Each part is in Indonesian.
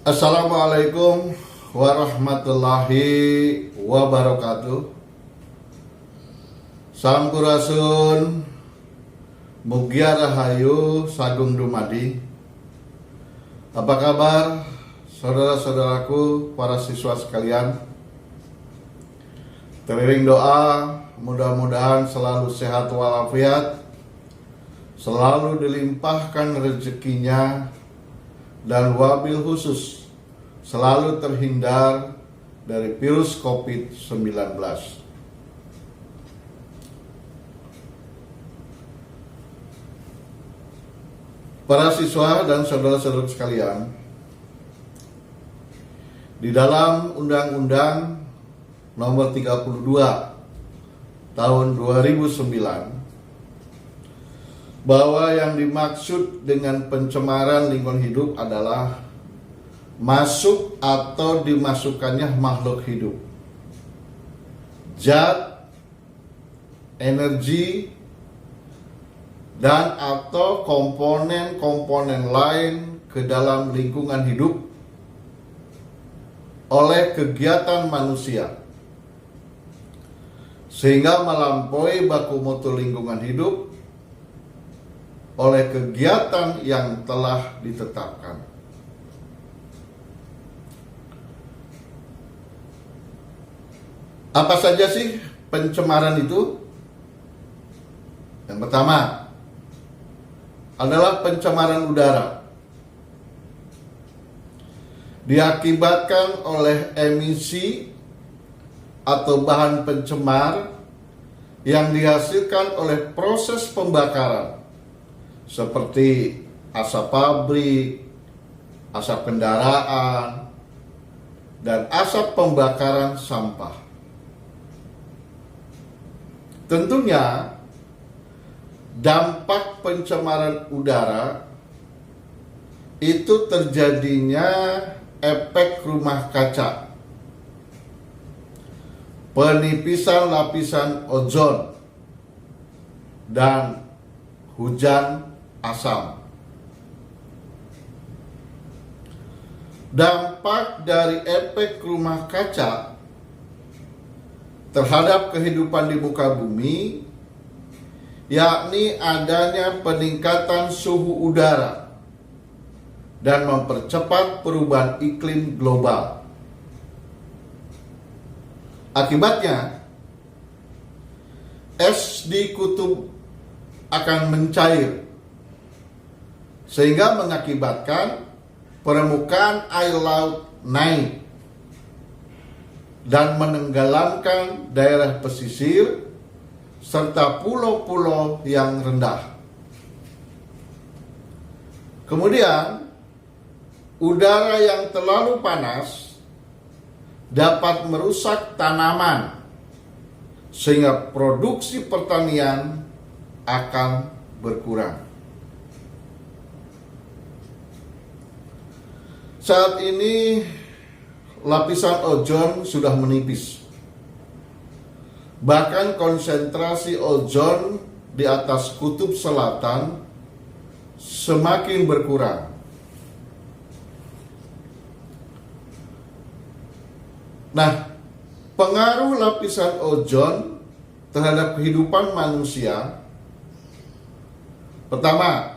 Assalamualaikum warahmatullahi wabarakatuh. Sampurasun, mugia rahayu sagung dumadi. Apa kabar saudara-saudaraku, para siswa sekalian? Teriring doa, mudah-mudahan selalu sehat walafiat, selalu dilimpahkan rezekinya, dan wabil khusus selalu terhindar dari virus COVID-19. Para siswa dan saudara-saudara sekalian, di dalam Undang-Undang Nomor 32 Tahun 2009, bahwa yang dimaksud dengan pencemaran lingkungan hidup adalah masuk atau dimasukkannya makhluk hidup, zat, energi, dan atau komponen-komponen lain ke dalam lingkungan hidup oleh kegiatan manusia, sehingga melampaui baku mutu lingkungan hidup oleh kegiatan yang telah ditetapkan. Apa saja sih pencemaran itu? Yang pertama adalah pencemaran udara. Diakibatkan oleh emisi atau bahan pencemar yang dihasilkan oleh proses pembakaran, seperti asap pabrik, asap kendaraan, dan asap pembakaran sampah. Tentunya dampak pencemaran udara itu terjadinya efek rumah kaca, penipisan lapisan ozon, dan hujan asam. Dampak dari efek rumah kaca terhadap kehidupan di muka bumi, yakni adanya peningkatan suhu udara dan mempercepat perubahan iklim global. Akibatnya, es di kutub akan mencair, sehingga mengakibatkan permukaan air laut naik dan menenggelamkan daerah pesisir serta pulau-pulau yang rendah. Kemudian, udara yang terlalu panas dapat merusak tanaman, sehingga produksi pertanian akan berkurang. Saat ini lapisan ozon sudah menipis. Bahkan konsentrasi ozon di atas kutub selatan semakin berkurang. Nah, pengaruh lapisan ozon terhadap kehidupan manusia. Pertama,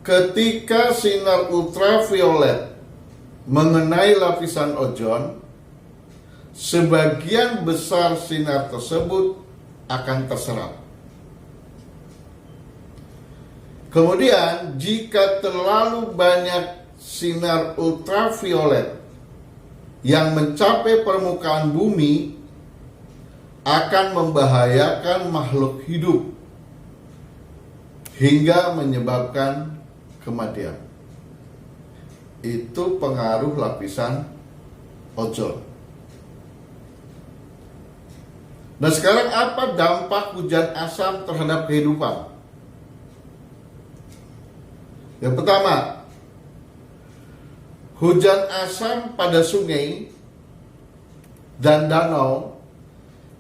ketika sinar ultraviolet mengenai lapisan ozon, sebagian besar sinar tersebut akan terserap. Kemudian, jika terlalu banyak sinar ultraviolet yang mencapai permukaan bumi, akan membahayakan makhluk hidup hingga menyebabkan kematian. Itu pengaruh lapisan ozon. Nah, sekarang apa dampak hujan asam terhadap kehidupan? Yang pertama, hujan asam pada sungai dan danau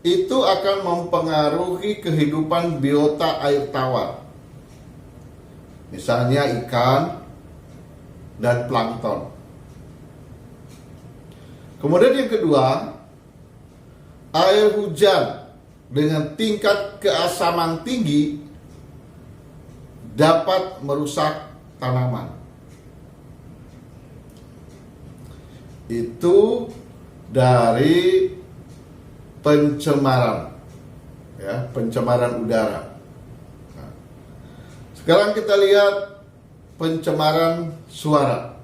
itu akan mempengaruhi kehidupan biota air tawar. Misalnya ikan, dan plankton. Kemudian yang kedua, air hujan dengan tingkat keasaman tinggi dapat merusak tanaman. Itu dari pencemaran, ya, pencemaran udara. Nah, sekarang kita lihat pencemaran suara.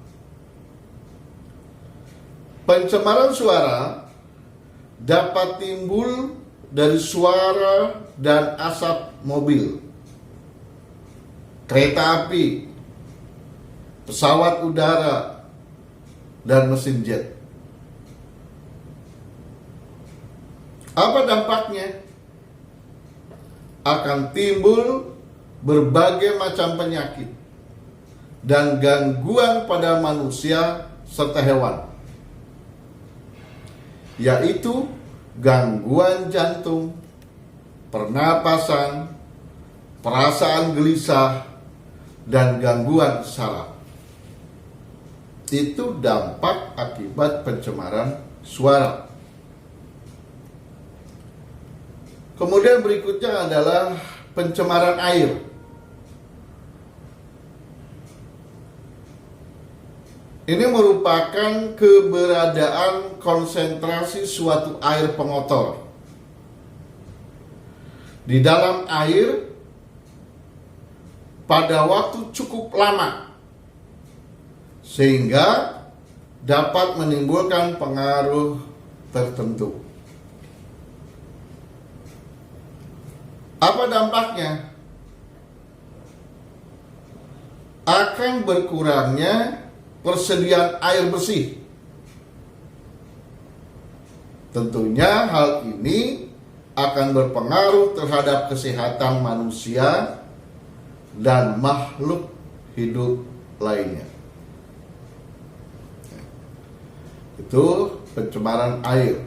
Pencemaran suara dapat timbul dari suara dan asap mobil, kereta api, pesawat udara, dan mesin jet. Apa dampaknya? Akan timbul berbagai macam penyakit dan gangguan pada manusia serta hewan, yaitu gangguan jantung, pernapasan, perasaan gelisah, dan gangguan saraf. Itu dampak akibat pencemaran suara. Kemudian berikutnya adalah pencemaran air. Ini merupakan keberadaan konsentrasi suatu air pengotor di dalam air pada waktu cukup lama, sehingga dapat menimbulkan pengaruh tertentu. Apa dampaknya? Akan berkurangnya persediaan air bersih. Tentunya hal ini akan berpengaruh terhadap kesehatan manusia dan makhluk hidup lainnya. Itu pencemaran air.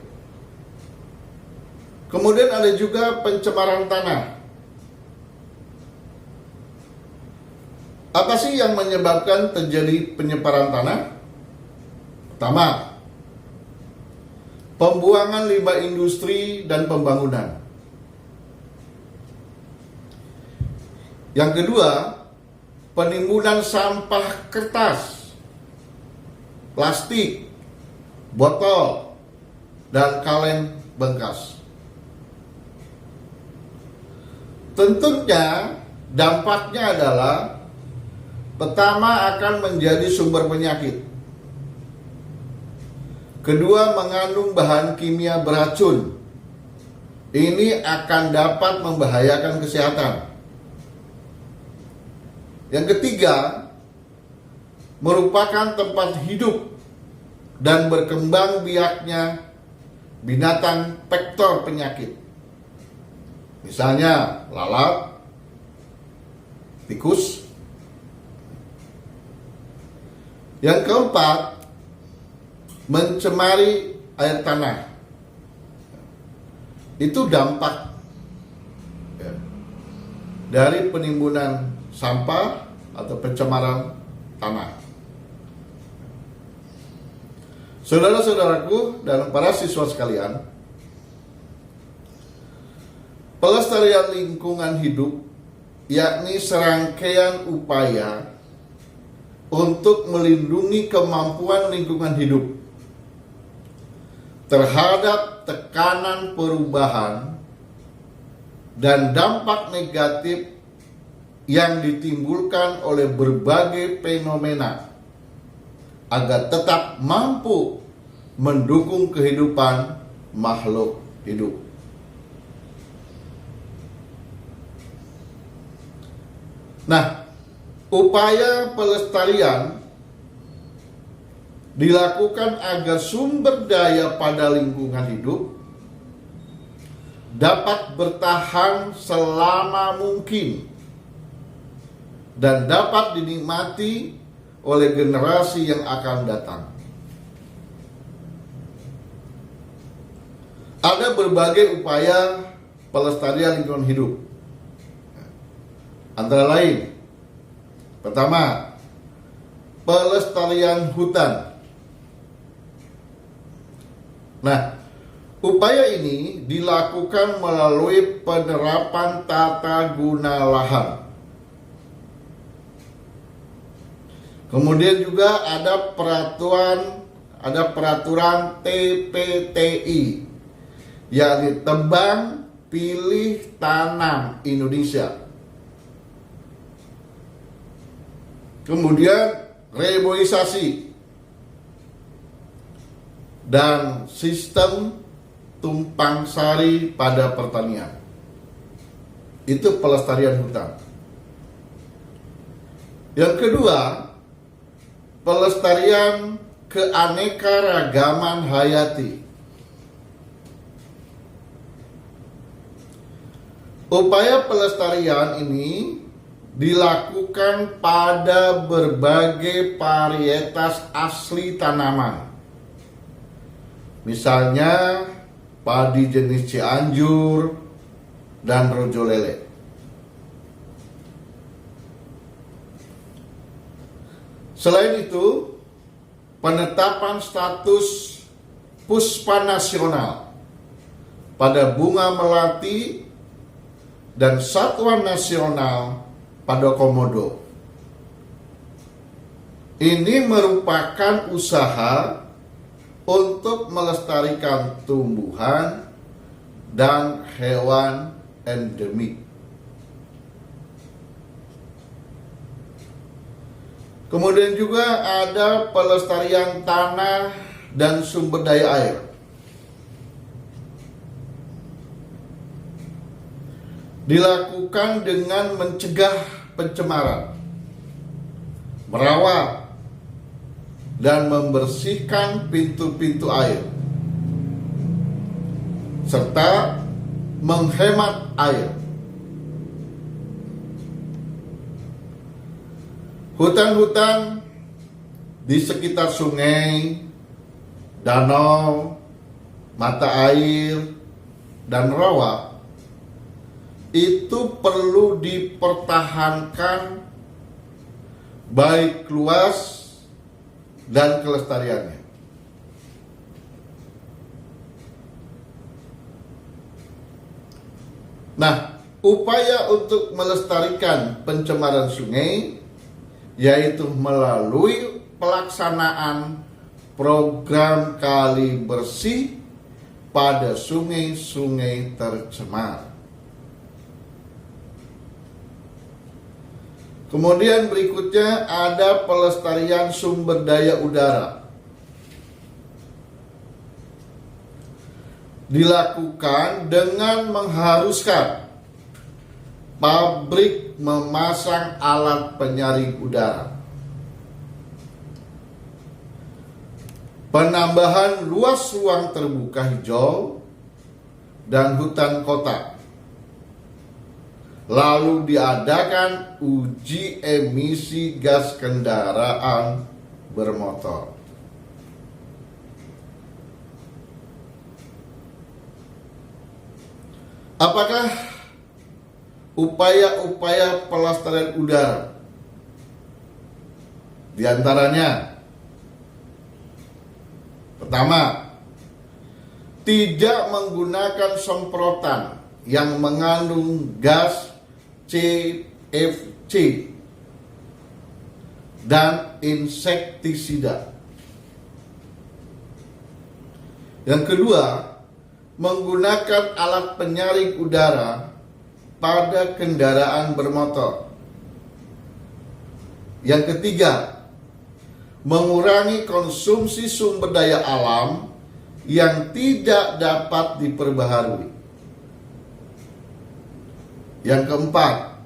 Kemudian ada juga pencemaran tanah. Apa sih yang menyebabkan terjadi pencemaran tanah? Pertama, pembuangan limbah industri dan pembangunan. Yang kedua, penimbunan sampah kertas, plastik, botol, dan kaleng bekas. Tentunya dampaknya adalah pertama akan menjadi sumber penyakit. Kedua, mengandung bahan kimia beracun. Ini akan dapat membahayakan kesehatan. Yang ketiga, merupakan tempat hidup dan berkembang biaknya binatang vektor penyakit. Misalnya lalat, tikus. Yang keempat, mencemari air tanah. Itu dampak ya, dari penimbunan sampah atau pencemaran tanah. Saudara-saudaraku dan para siswa sekalian, pelestarian lingkungan hidup yakni serangkaian upaya untuk melindungi kemampuan lingkungan hidup terhadap tekanan perubahan dan dampak negatif yang ditimbulkan oleh berbagai fenomena agar tetap mampu mendukung kehidupan makhluk hidup. Nah, upaya pelestarian dilakukan agar sumber daya pada lingkungan hidup dapat bertahan selama mungkin dan dapat dinikmati oleh generasi yang akan datang. Ada berbagai upaya pelestarian lingkungan hidup. Antara lain, pertama, pelestarian hutan. Nah, upaya ini dilakukan melalui penerapan tata guna lahan. Kemudian juga ada peraturan TPTI, yakni Tebang Pilih Tanam Indonesia. Kemudian reboisasi dan sistem tumpang sari pada pertanian. Itu pelestarian hutan. Yang kedua, pelestarian keanekaragaman hayati. Upaya pelestarian ini dilakukan pada berbagai varietas asli tanaman. Misalnya padi jenis Cianjur dan rojo lele. Selain itu, penetapan status puspa nasional pada bunga melati dan satwa nasional pada komodo. Ini merupakan usaha untuk melestarikan tumbuhan dan hewan endemik. Kemudian juga ada pelestarian tanah dan sumber daya air. Dilakukan dengan mencegah pencemaran, merawat, dan membersihkan pintu-pintu air, serta menghemat air. Hutan-hutan di sekitar sungai, danau, mata air, dan rawa itu perlu dipertahankan baik luas dan kelestariannya. Nah, upaya untuk melestarikan pencemaran sungai yaitu melalui pelaksanaan program kali bersih pada sungai-sungai tercemar. Kemudian berikutnya ada pelestarian sumber daya udara. Dilakukan dengan mengharuskan pabrik memasang alat penyaring udara. Penambahan luas ruang terbuka hijau dan hutan kota. Lalu diadakan uji emisi gas kendaraan bermotor. Apakah upaya-upaya pelestarian udara? Di antaranya, pertama, tidak menggunakan semprotan yang mengandung gas CFC dan insektisida. Yang kedua, menggunakan alat penyaring udara pada kendaraan bermotor. Yang ketiga, mengurangi konsumsi sumber daya alam yang tidak dapat diperbaharui. Yang keempat,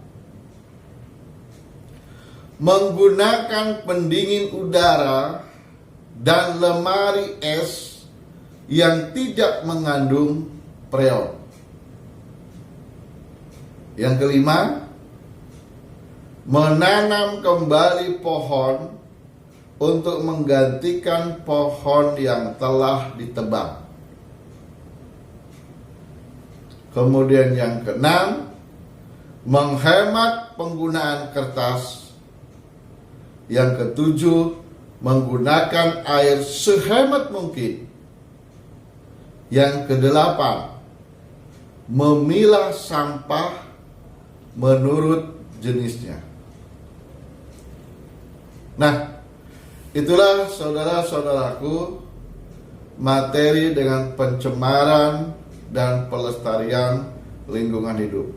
menggunakan pendingin udara dan lemari es yang tidak mengandung freon. Yang kelima, menanam kembali pohon untuk menggantikan pohon yang telah ditebang. Kemudian yang keenam, menghemat penggunaan kertas. Yang ketujuh, menggunakan air sehemat mungkin. Yang kedelapan, memilah sampah menurut jenisnya. Nah, itulah saudara-saudaraku materi dengan pencemaran dan pelestarian lingkungan hidup.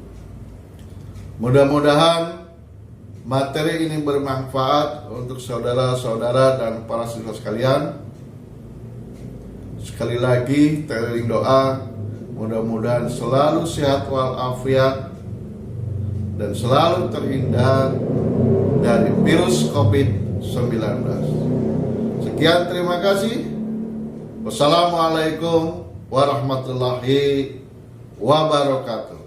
Mudah-mudahan materi ini bermanfaat untuk saudara-saudara dan para siswa sekalian. Sekali lagi, Teliling doa, mudah-mudahan selalu sehat walafiat dan selalu terhindar dari virus COVID-19. Sekian, terima kasih. Wassalamualaikum warahmatullahi wabarakatuh.